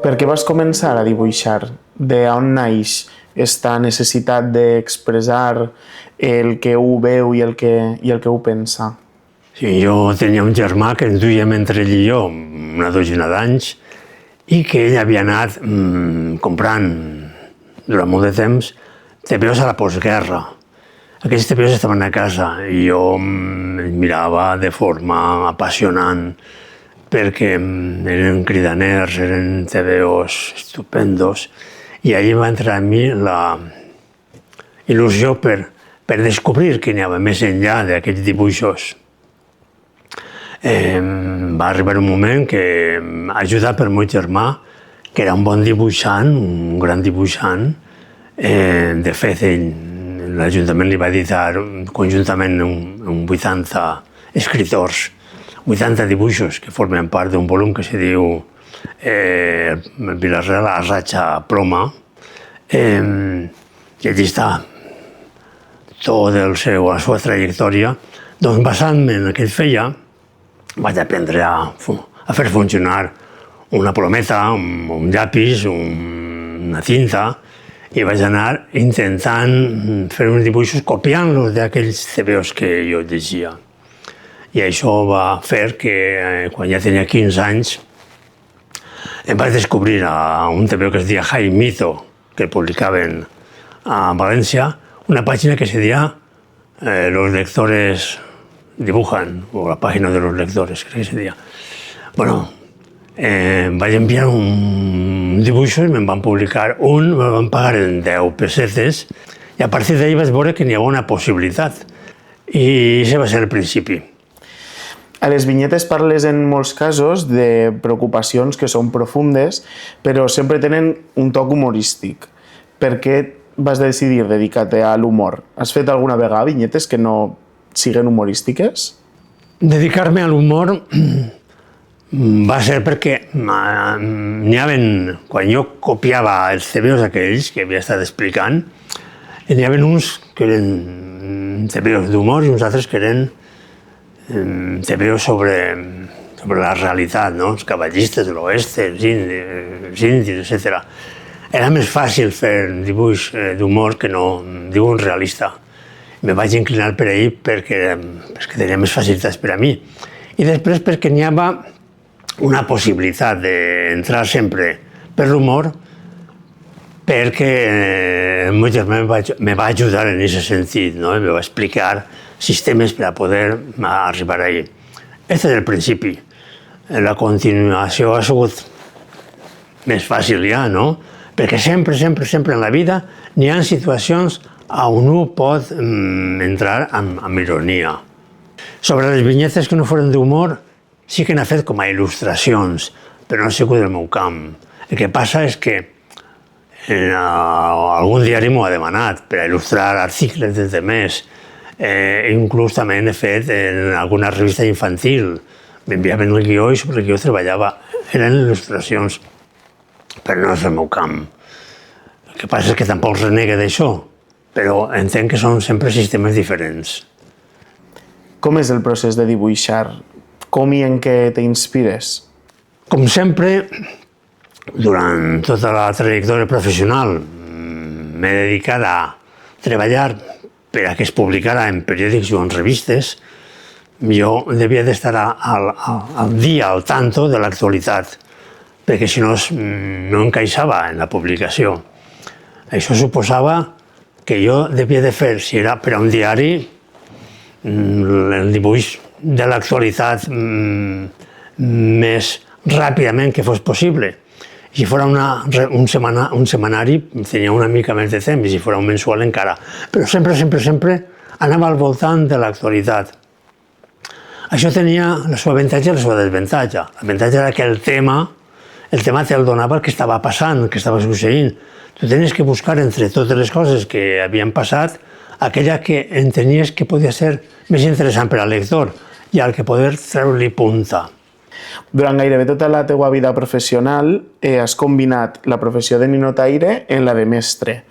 Per què vas començar a dibuixar? D'on naix esta necessitat d'expressar el que ho veu i el que ho pensa? Sí, jo tenia un germà que ens duíem entre ell i jo una dotzena d'anys i que ell havia anat comprant durant molt de temps tebeos a la postguerra. Aquells tebeos estaven a casa i jo els mirava de forma apassionant perquè eren cridaners, eren tebeos estupendos i allí va entrar en mi la il·lusió per descobrir que n'hi havia més enllà d'aquells dibuixos. Va arribar un moment que, ajudat per meu germà, que era un bon dibuixant, un gran dibuixant, de fet, l'Ajuntament li va editar conjuntament 80 escriptors, 80 dibuixos que formen part d'un volum que se diu Vilarreal, la ratxa ploma, i allí està tota la seva trajectòria. Doncs basant-me en el que ell feia, vaig aprendre a fer funcionar una plometa, un llapis, una tinta, i vaig anar intentant fer uns dibuixos copiant-los d'aquells tebeos que jo llegia. I això va fer que, quan ja tenia 15 anys, em vaig descobrir un tebeo que es deia Jaimito, que publicaven a València, una pàgina que se deia Los lectores dibujan, o la pàgina de los lectores, crec que se deia. Bueno, vaig enviar un dibuix i me'n van publicar un, me van pagar en 10 pessetes i a partir d'ahí vaig veure que n'hi havia una possibilitat. I això va ser el principi. A les vinyetes parles en molts casos de preocupacions que són profundes, però sempre tenen un toc humorístic. Per què vas decidir dedicar-te a l'humor? Has fet alguna vegada vinyetes que no siguen humorístiques? Dedicar-me a l'humor va ser perquè n'hi havia, quan jo copiava els tebeos aquells que havia estat explicant, n'hi havia uns que eren tebeos d'humor i uns altres que eren tebeos sobre la realitat, no? Els cavallistes de l'oest, els indis, etc. Era més fàcil fer un dibuix d'humor que no dibuix realista. Me vaig inclinar per ahir perquè tenia més facilitats per a mi. I després perquè n'hi havia una possibilitat d'entrar sempre per l'humor, perquè el meu germà me va ajudar en aquest sentit, no? Me va explicar sistemes per a poder arribar ahí. Aquest és el principi. La continuació ha sigut més fàcil ja, no? Perquè sempre en la vida n'hi ha situacions on un pot entrar amb ironia. Sobre les vinyetes que no foren d'humor, sí que n'ha fet com a il·lustracions, però no ha sigut del meu camp. El que passa és que algun diari m'ho ha demanat per a il·lustrar articles des de més. Inclús també n'he fet en alguna revista infantil. M'enviaven el guió i sobre el guió treballava. Eren il·lustracions, però no és el meu camp. El que passa és que tampoc renega d'això, però entenc que són sempre sistemes diferents. Com és el procés de dibuixar? Com i en què t'inspires? Com sempre, durant tota la trajectòria professional m'he dedicat a treballar per a que es publicara en periòdics o en revistes. Jo devia d'estar al dia, al tanto de l'actualitat, perquè si no no encaixava en la publicació. Això suposava que jo devia de fer, si era per a un diari, el dibuix de l'actualitat més ràpidament que fos possible. Si fos un setmanari, tenia una mica més de temps, i si fos un mensual encara. Però sempre anava al voltant de l'actualitat. Això tenia la seva avantatge i la seva desavantatge. L'avantatge era que el tema te'l donava el que estava passant, el que estava succeint. Tu tenies que buscar entre totes les coses que havien passat aquella que entenies que podia ser més interessant per al lector i al que poder treure-li punta. Durant gairebé tota la teua vida professional has combinat la professió de ninotaire en la de mestre.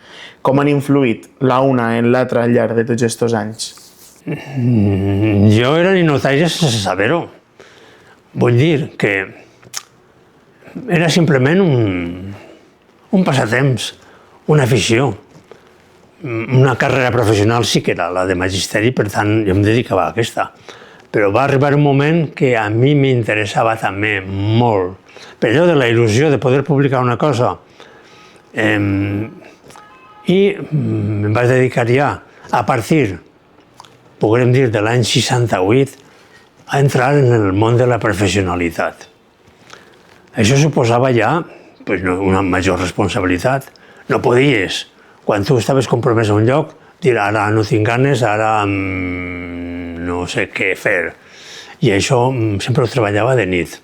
Com han influït la una en l'altra al llarg de tots aquests anys? Jo era ninotaire sense saber-ho. Vull dir que era simplement un passatemps, una afició. Una carrera professional sí que era la de magisteri, per tant jo em dedicava a aquesta. Però va arribar un moment que a mi m'interessava també molt, per allò de la il·lusió de poder publicar una cosa. I em vaig dedicar ja, a partir, podríem dir, de l'any 68, a entrar en el món de la professionalitat. Això suposava ja una major responsabilitat. No podies, quan tu estaves compromès a un lloc, dir ara no tinc ganes, ara no sé què fer. I això sempre ho treballava de nit.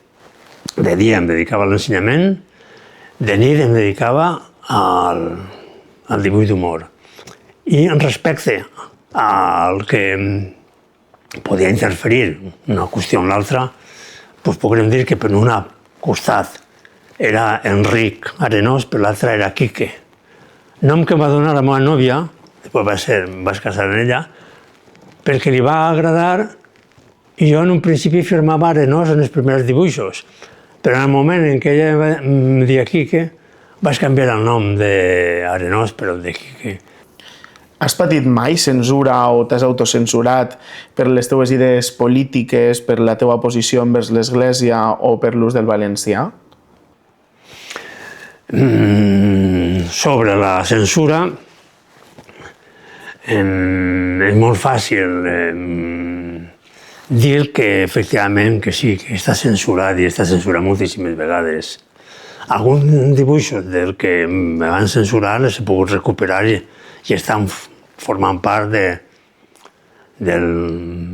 De dia em dedicava a l'ensenyament, de nit em dedicava al dibuix d'humor. I respecte al que podia interferir una qüestió en l'altra, podríem dir que per un costat era Enric Arenós, per l'altre era Quique. Nom que em va donar la meva nòvia, després em vaig casar amb ella, perquè li va agradar i jo en un principi firmava Arenós en els primers dibuixos. Però en el moment en què ella em deia Quique, vaig canviar el nom d'Arenós per el de Quique. Has patit mai censura o t'has autocensurat per les teves idees polítiques, per la teva posició envers l'Església o per l'ús del valencià? Sobre la censura, és molt fàcil dir que efectivament que sí, que està censurat i està censurat moltíssimes vegades. Alguns dibuixos del que me van censurar els he pogut recuperar i estan formant part de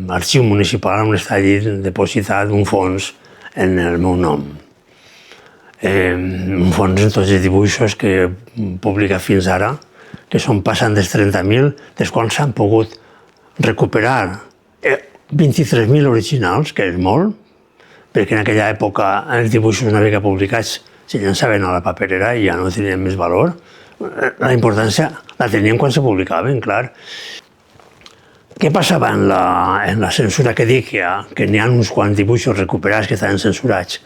l'arxiu municipal on està allí depositat un fons en el meu nom. Un fons en tots els dibuixos que he publicat fins ara, que són passant dels 30.000, dels quals s'han pogut recuperar 23.000 originals, que és molt, perquè en aquella època els dibuixos una vegada publicats se llançaven a la paperera i ja no tenien més valor. La importància la tenien quan se publicaven, clar. Què passava en la censura que dic que n'hi ha uns quants dibuixos recuperats que estaven censurats?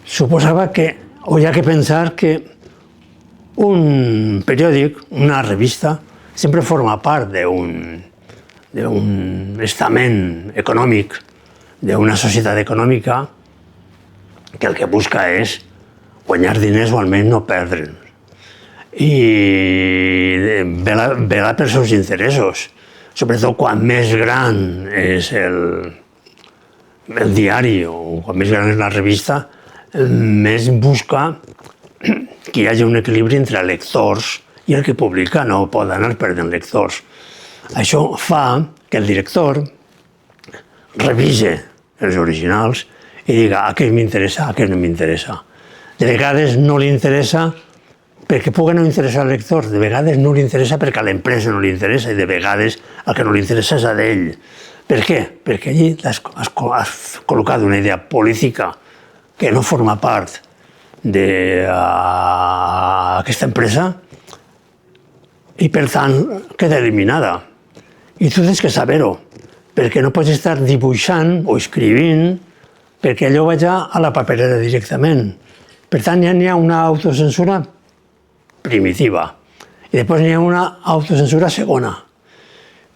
Suposava que, o hi ha que pensar que un periòdic, una revista, sempre forma part d'un estament econòmic, d'una societat econòmica que el que busca és guanyar diners o almenys no perdre'ns. I velar pels seus interessos, sobretot quan més gran és el diari o quan més gran és la revista, més busca que hi hagi un equilibri entre lectors i el que publica, no pot anar perdent lectors. Això fa que el director revise els originals i diga aquest m'interessa, aquest no m'interessa. De vegades no li interessa perquè pugui no interessar al lector, de vegades no li interessa perquè a l'empresa no li interessa i de vegades el que no li interessa és a d'ell. Per què? Perquè allí has col·locat una idea política que no forma part d'aquesta empresa i per tant queda eliminada. I tu tens que saber-ho, perquè no pots estar dibuixant o escrivint perquè allò vaja a la paperera directament. Per tant, ja n'hi ha una autocensura primitiva i després n'hi ha una autocensura segona.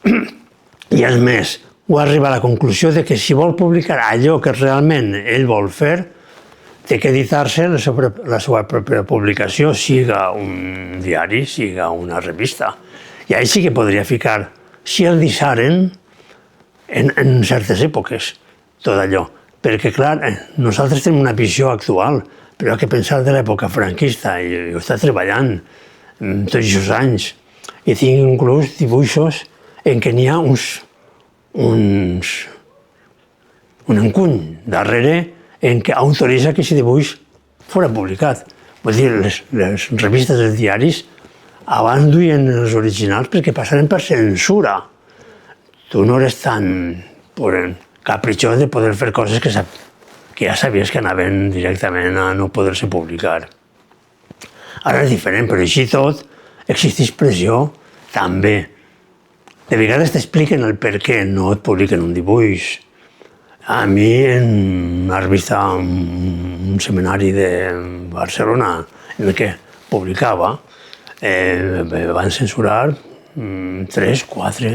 I és més, ho arriba a la conclusió de que si vol publicar allò que realment ell vol fer, té que editar-se la seva pròpia publicació, siga un diari, siga una revista. I ahí sí que podria ficar, si el deixaren, en certes èpoques, tot allò. Perquè, clar, nosaltres tenim una visió actual, però hi ha que pensar de l'època franquista, i jo he estat treballant tots aquests anys, i tinc inclús dibuixos en què n'hi ha un encuny darrere en què autoritza que aquest dibuix fos publicat. Vull dir, les revistes dels diaris abans duien els originals perquè passaren per censura. Tu no eres tan capritxós de poder fer coses que ja sabies que anaven directament a no poder-se publicar. Ara és diferent, però així tot existeix pressió també. De vegades t'expliquen el per què no et publiquen un dibuix. A mi, en una revista, un seminari de Barcelona, en el que publicava, van censurar 3, 4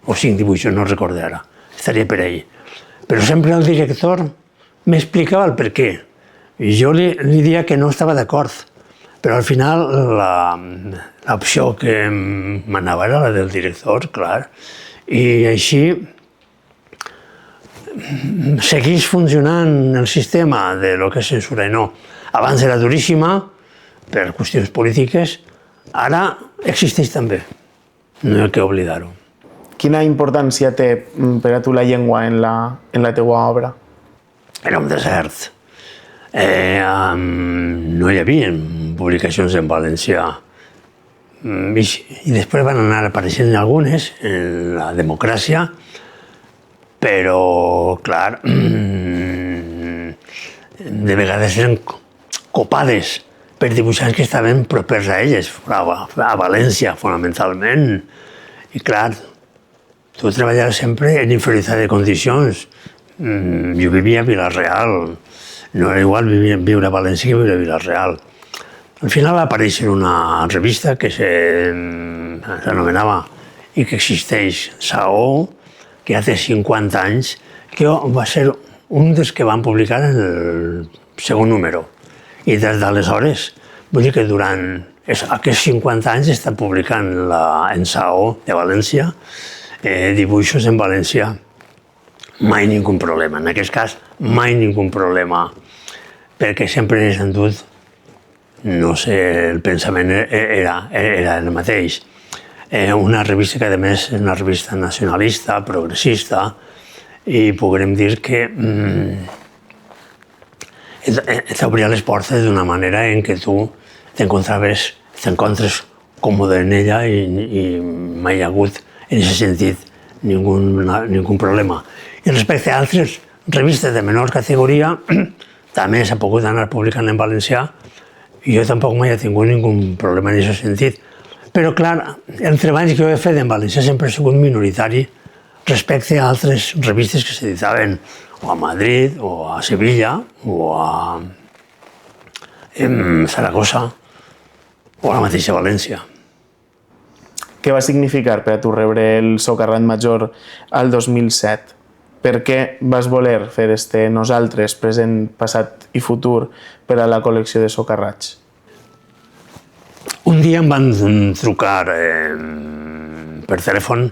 o 5 dibuixos, no recordo ara, estaria per ahí. Però sempre el director m'explicava el per què. I jo li deia que no estava d'acord, però al final l'opció que m'anava era la del director, clar, i així segueix funcionant el sistema de lo que és censura i no. Abans era duríssima, per qüestions polítiques, ara existeix també, no hi ha que oblidar-ho. Quina importància té per a tu la llengua en la teua obra? Era un desert. No hi havia publicacions en valencià. I després van anar apareixent algunes en la democràcia, però, clar, de vegades eren copades per dibuixants que estaven propers a elles, a València, fonamentalment. I, clar, tu treballaves sempre en inferioritat de condicions. Jo vivia a Vila-real. No era igual viure a València que viure a Vila-real. Al final va aparèixer una revista que s'anomenava i que existeix, Saó, que ja té 50 anys, que va ser un dels que van publicar en el segon número. I des d'aleshores, vull dir que durant aquests 50 anys està publicant en Saó de València dibuixos en valencià. Mai ningú problema. En aquest cas, mai ningú problema, perquè sempre he sentit, no sé, el pensament era el mateix. Una revista que, a més, és una revista nacionalista, progressista, i podrem dir que t'obria les portes d'una manera en què tu t'encontres còmode en ella i mai hi ha hagut, en aquest sentit, ningú problema. I respecte a altres revistes de menor categoria, també s'ha pogut anar publicant en valencià i jo tampoc mai he tingut ningú problema en aquest sentit. Però, clar, el treball que jo he fet en valencià sempre ha sigut minoritari respecte a altres revistes que s'editaven o a Madrid, o a Sevilla, o a Saragossa, o a la mateixa València. Què va significar per a tu rebre el Socarrat Major al 2007? Per què vas voler fer este Nosaltres, present, passat i futur, per a la col·lecció de socarrats? Un dia em van trucar per telèfon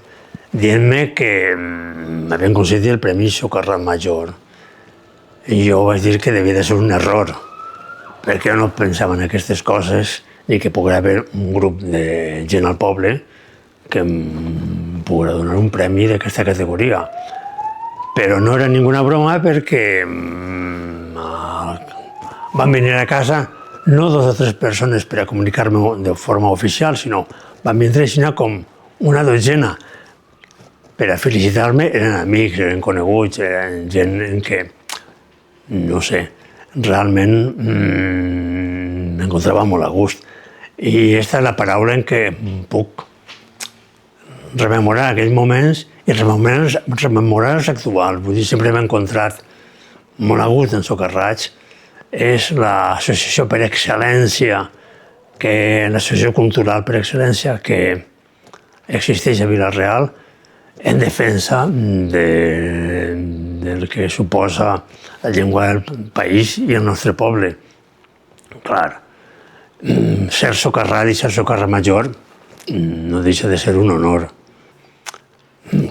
dient-me que m'havien concedit el Premi Socarrat Major. I jo vaig dir que devia de ser un error, perquè jo no pensava en aquestes coses ni que pogués haver un grup de gent al poble que em pogués donar un premi d'aquesta categoria. Però no era ninguna broma perquè van venir a casa no 2 o 3 persones per a comunicar-me de forma oficial, sinó van vindre així com una dotzena per a felicitar-me. Eren amics, eren coneguts, eren gent en què, no sé, realment m'encontrava molt a gust. I aquesta és la paraula en què puc rememorar aquells moments i rememorar els actuals. Vull dir, sempre m'he encontrat molt a gust en Socarrats. És l'associació per excel·lència, l'associació cultural per excel·lència que existeix a Vila-real en defensa del que suposa la llengua del país i el nostre poble. Clar, ser socarrat i ser socarrat major no deixa de ser un honor.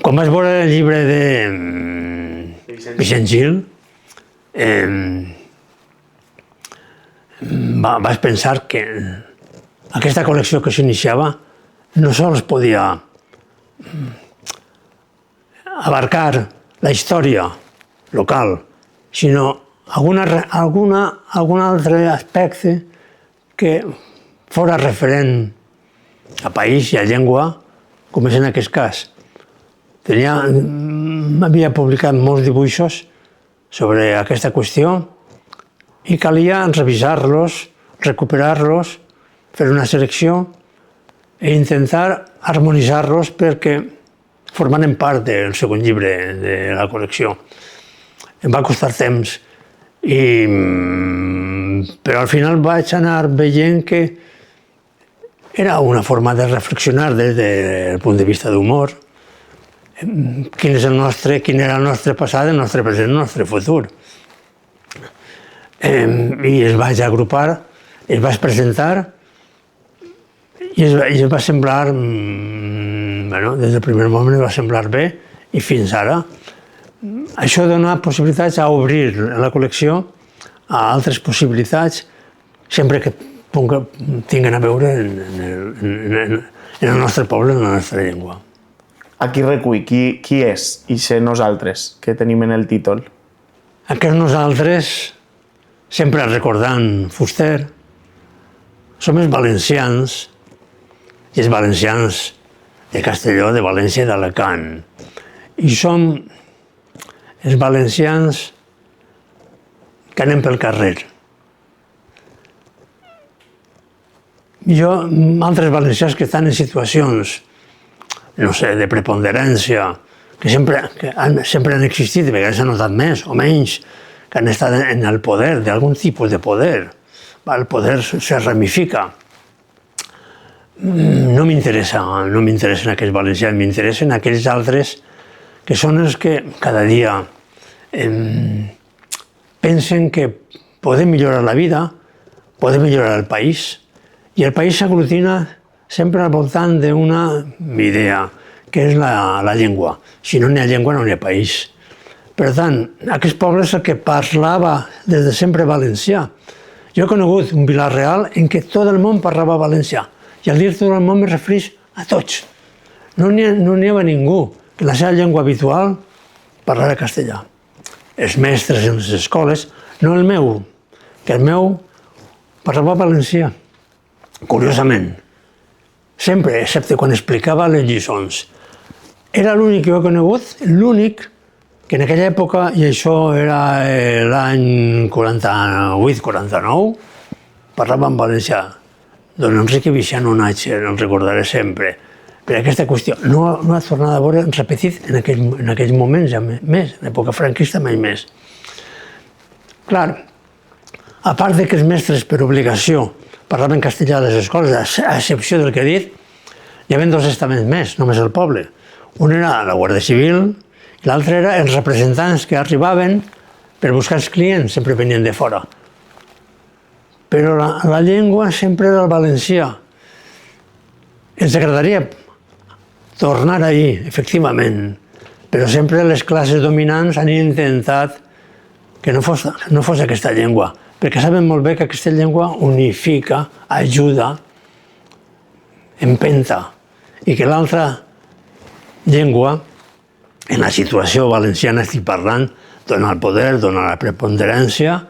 Quan vaig veure el llibre de Vicent Gil, vaig pensar que aquesta col·lecció que s'iniciava no sols podia abarcar la història local, sinó algun altre aspecte que fora referent a país i a llengua, com és en aquest cas. Havia publicat molts dibuixos sobre aquesta qüestió i calia revisar-los, recuperar-los, fer una selecció i intentar harmonitzar-los perquè formaven part del segon llibre de la col·lecció. Em va costar temps, però al final vaig anar veient que era una forma de reflexionar des del punt de vista d'humor, quin era el nostre passat, el nostre present, el nostre futur. I es vaig agrupar, es vaig presentar i es va semblar, des del primer moment es va semblar bé i fins ara. Això dona possibilitats a obrir la col·lecció a altres possibilitats, sempre que tinguin a veure en el nostre poble, en la nostra llengua. Aquí recull, qui és ixe nosaltres que tenim en el títol? Aquest nosaltres, sempre recordant Fuster, som els valencians, i els valencians de Castelló, de València i d'Alacant. I som els valencians que anem pel carrer. Altres valencians que estan en situacions, no sé, de preponderància, que sempre han existit, de vegades s'han notat més o menys, que han estat en el poder, d'algun tipus de poder. El poder se ramifica. No m'interessen aquells valencians, m'interessen aquells altres que són els que cada dia pensen que podem millorar la vida, podem millorar el país, i el país s'aglutina sempre al voltant d'una idea, que és la llengua. Si no n'hi ha llengua, no n'hi ha país. Per tant, aquest poble és el que parlava des de sempre valencià. Jo he conegut un Vila-real en què tot el món parlava valencià. I al dir tot el món me refereix a tots. No n'hi havia ningú que la seva llengua habitual parlara castellà. Els mestres en les escoles, no el meu, que el meu parlava valencià. Curiosament, sempre, excepte quan explicava les lliçons. Era l'únic que ho he conegut, l'únic que en aquella època, i això era l'any 48-49, parlava en valencià. Don Enrique Viciano Nácher, el recordaré sempre, per aquesta qüestió. No ha tornat a veure repetit en aquells moments, ja més, en l'època franquista mai més. Clar, a part de que els mestres per obligació parlaven castellà a les escoles, a excepció del que he dit, hi havia dos estaments més, només al poble. Un era la Guàrdia Civil i l'altre era els representants que arribaven per buscar els clients, sempre venien de fora. Però la llengua sempre era el valencià. Ens agradaria tornar ahí, efectivament, però sempre les classes dominants han intentat que no fos aquesta llengua, perquè saben molt bé que aquesta llengua unifica, ajuda, empenta, i que l'altra llengua, en la situació valenciana estic parlant, dona el poder, dona la preponderància.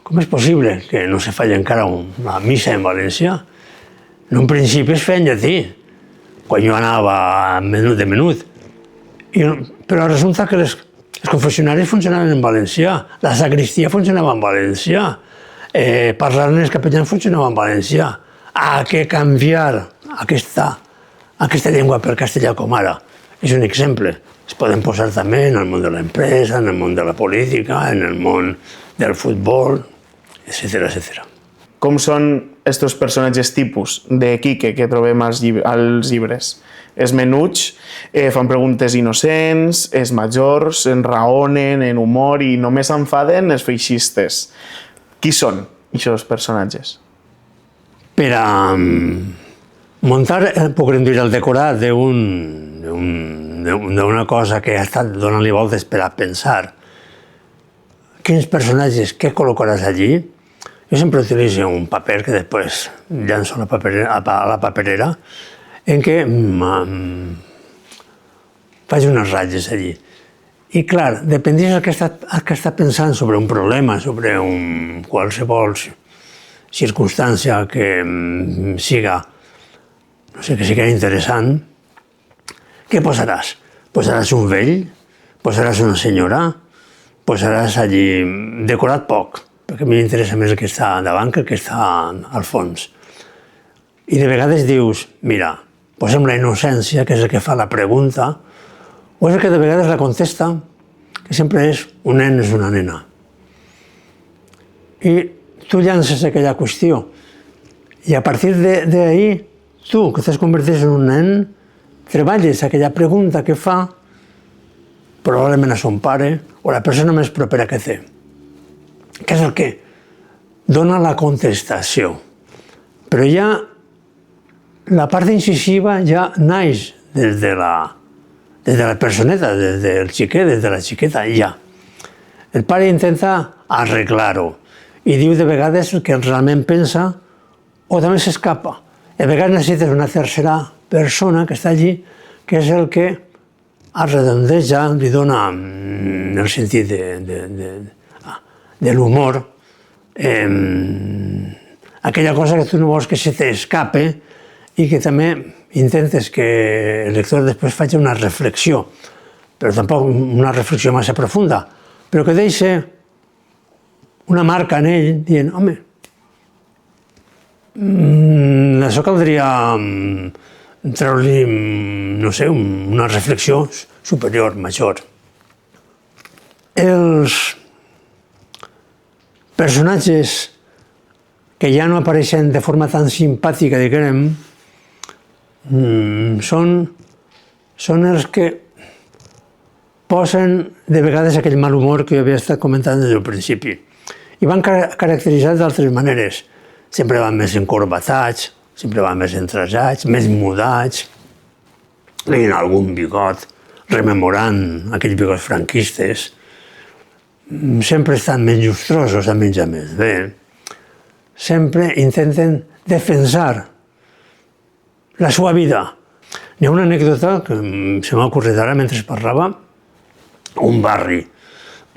Com és possible que no se faci encara una missa en valencià? En un principi es feia en llatí, quan jo anava de menut. Però resulta que els confessionaris funcionaven en valencià, la sagristia funcionava en valencià, parlar en els capellans funcionava en valencià. A què canviar aquesta llengua per castellà com ara? És un exemple. Es poden posar també en el món de l'empresa, en el món de la política, en el món del futbol, etc. Com són estos personatges tipus de Quique que trobem als llibres? Els menuts fan preguntes innocents, els majors enraonen en humor i només s'enfaden els feixistes. Qui són aquests personatges? Per a muntar, podríem dir, el decorat d'una cosa que ha estat donant-li voltes per a pensar quins personatges, què col·locaràs allí. Jo sempre utilitzo un paper que després llanço a la paperera en què faig unes ratlles allí. I clar, dependent del que està pensant sobre un problema, sobre qualsevol circumstància que siga, no sé, que siga interessant, què posaràs? Posaràs un vell? Posaràs una senyora? Posaràs allí decorat poc, perquè a mi m'interessa més el que està davant que el que està al fons. I de vegades dius, mira, posem la innocència, que és el que fa la pregunta, o és el que de vegades la contesta, que sempre és un nen és una nena. I tu llances aquella qüestió, i a partir d'ahir, tu, que t'has convertit en un nen, treballes aquella pregunta que fa probablement a son pare o la persona més propera que té, que és el que dona la contestació. Però ja la part incisiva ja naix des de la personeta, des del xiquet, des de la xiqueta, ja. El pare intenta arreglar-ho i diu de vegades el que realment pensa o també s'escapa. A vegades necessites una tercera persona que està allí, que és el que arredondeja, li dona el sentit de l'humor, aquella cosa que tu no vols que se t'escape i que també intentes que el lector després faci una reflexió, però tampoc una reflexió massa profunda, però que deixi una marca en ell dient, home, això caldria treure-li, no sé, una reflexió superior, major. Els personatges que ja no apareixen de forma tan simpàtica, diguem, són els que posen de vegades aquell mal humor que jo havia estat comentant des del principi. I van caracteritzats d'altres maneres. Sempre van més encorbatats, sempre van més entrasats, més mudats, tenien algun bigot, rememorant aquells bigots franquistes. Sempre estan menys llustrosos, a menys a més bé. Sempre intenten defensar la seva vida. Hi ha una anècdota que se m'ha ocorregut ara mentre parlava. Un barri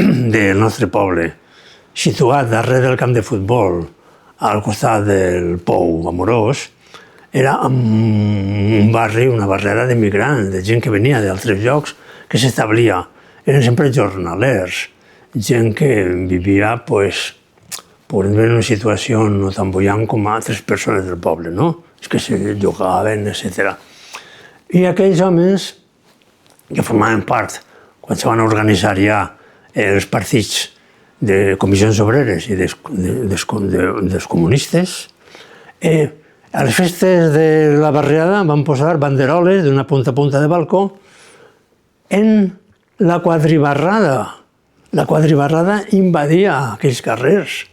del nostre poble, situat darrere del camp de futbol, al costat del Pou Amorós, era un barri, una barrera d'emigrants, de gent que venia d'altres llocs, que s'establia. Eren sempre jornalers, gent que vivia, en una situació no tan bullant com altres persones del poble, no? És que se llogaven, etc. I aquells homes que formaven part, quan se van organitzar ja els partits de comissions obreres i dels comunistes, a les festes de la barriada van posar banderoles d'una punta a punta de balcó en la quadribarrada. La quadribarrada invadia aquells carrers.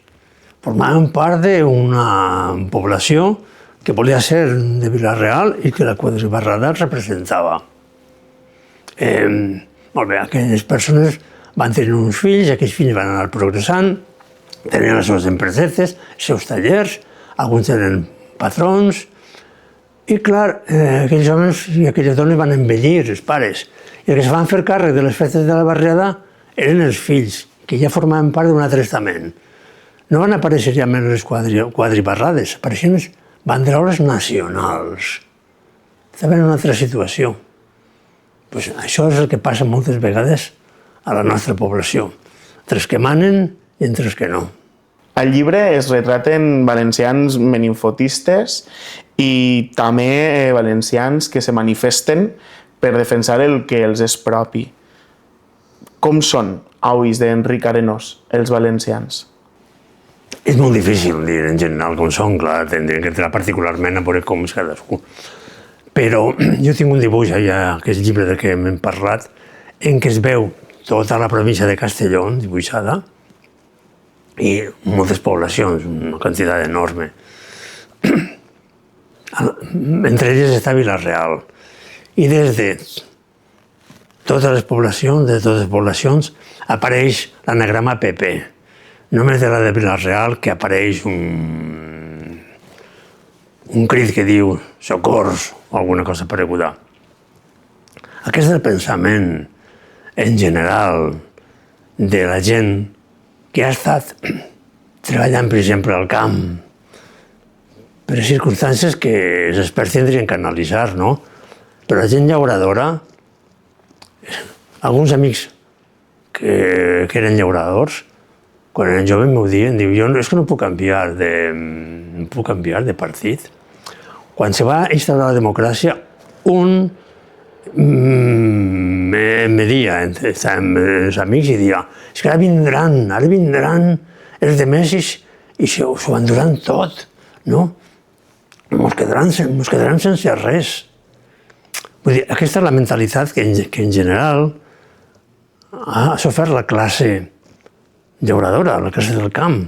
Formaven part d'una població que volia ser de Vila-real i que la quadribarrada representava. Molt bé, aquelles persones van tenir uns fills, aquells fills van anar progressant, tenien les seves empresetes, els seus tallers, alguns eren patrons, i clar, aquells homes i aquelles dones van envellir, els pares, i els que se van fer càrrec de les festes de la barriada eren els fills, que ja formaven part d'un altre estament. No van aparèixer ja més les quadribarrades, apareixien les banderoles nacionals. Estaven en una altra situació. Això és el que passa moltes vegades a la nostra població, entre els que manen i entre els que no. Al llibre es retraten valencians meninfotistes i també valencians que se manifesten per defensar el que els és propi. Com són, a ulls d'Enric Arenós, els valencians? És molt difícil dir en general com són, clar, tindrem que entrar particularment a veure com és cadascú. Però jo tinc un dibuix allà, que és el llibre del que hem parlat, en què es veu tota la província de Castelló dibuixada i moltes poblacions, una quantitat enorme. Entre elles està Vila-real. I des de totes les poblacions, apareix l'anagrama PP. Només de la de Vila-real que apareix un crit que diu socors o alguna cosa pareguda. Aquest és el pensament en general de la gent que ha estat treballant, per exemple, al camp, per circumstàncies que els experts tindrien que analitzar, no? Però la gent llauradora, alguns amics que eren llauradors, quan eren joves m'ho diuen, jo és que no puc canviar de partit. Quan se va instaurar la democràcia, un me dia, estàvem els amics i dia, és que ara vindran els de més i s'ho enduran tot, no? Mos quedaran sense res. Vull dir, aquesta és la mentalitat que en general ha sofert la classe llauradora, la classe del camp.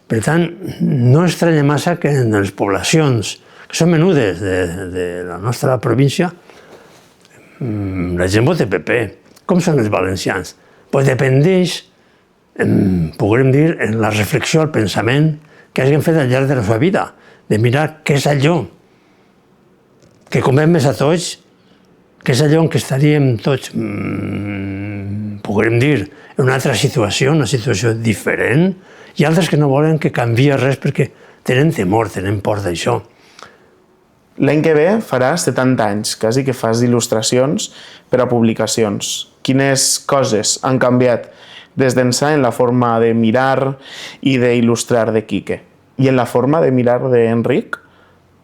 Per tant, no estranya massa que en les poblacions que són menudes de la nostra província la gent vota PP. Com són els valencians? Doncs dependeix, podríem dir, en la reflexió, el pensament que hagin fet al llarg de la seva vida, de mirar què és allò que convé més a tots, què és allò en què estaríem tots, podríem dir, en una altra situació, una situació diferent, i altres que no volen que canviï res perquè tenen temor, tenen por d'això. L'any que ve faràs 70 anys, quasi que fas il·lustracions per a publicacions. Quines coses han canviat des d'ençà en la forma de mirar i d'il·lustrar de Quique? I en la forma de mirar d'Enric,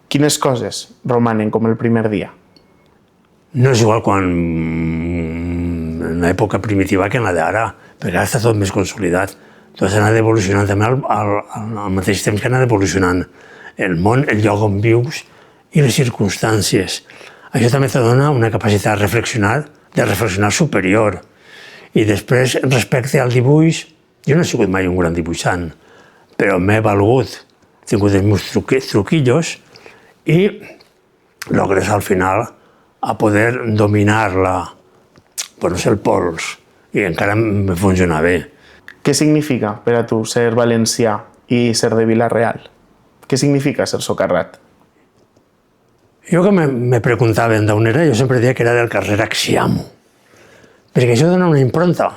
quines coses romanen com el primer dia? No és igual quan en l'època primitiva que en la d'ara, perquè ara està tot més consolidat. Tot s'ha anat evolucionant també al mateix temps que ha anat evolucionant el món, el lloc on vius i les circumstàncies. Això també te dona una capacitat de reflexionar superior. I després, respecte al dibuix, jo no he sigut mai un gran dibuixant, però m'he valgut, he tingut els meus truquillos i logres al final a poder dominar el pols, i encara me funciona bé. Què significa per a tu ser valencià i ser de Vila-real? Què significa ser socarrat? Jo que me preguntaven d'on era, jo sempre deia que era del carrer Axiamo, perquè això dona una impronta,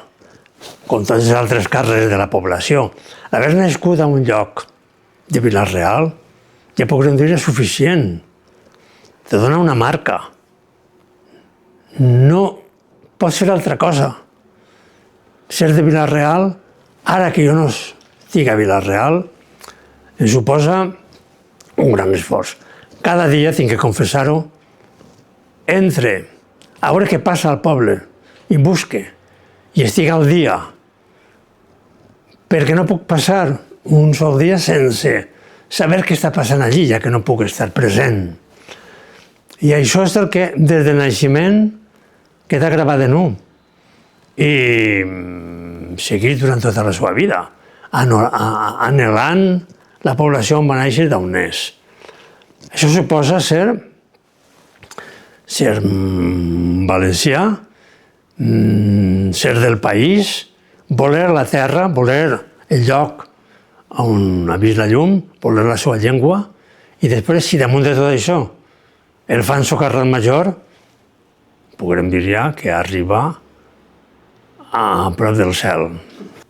com tots els altres carrers de la població. Haver nascut a un lloc de Vila-real, ja podríem dir, és suficient. Te dona una marca. No pots fer altra cosa. Ser de Vila-real, ara que jo no estic a Vila-real, em suposa un gran esforç. Cada dia, tinc que confessar-ho, entre a veure què passa al poble i busque i estic al dia, perquè no puc passar un sol dia sense saber què està passant allí, ja que no puc estar present. I això és el que, des del naixement, queda gravat en un. I seguir durant tota la seva vida, anhelant la població on va néixer d'on és. Això suposa ser valencià, ser del país, voler la terra, voler el lloc on ha vist la llum, voler la seva llengua, i després, si damunt de tot això el fan socarrat major, podrem dir ja que arriba a prop del cel.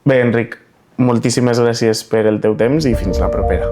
Bé, Enric, moltíssimes gràcies per el teu temps i fins la propera.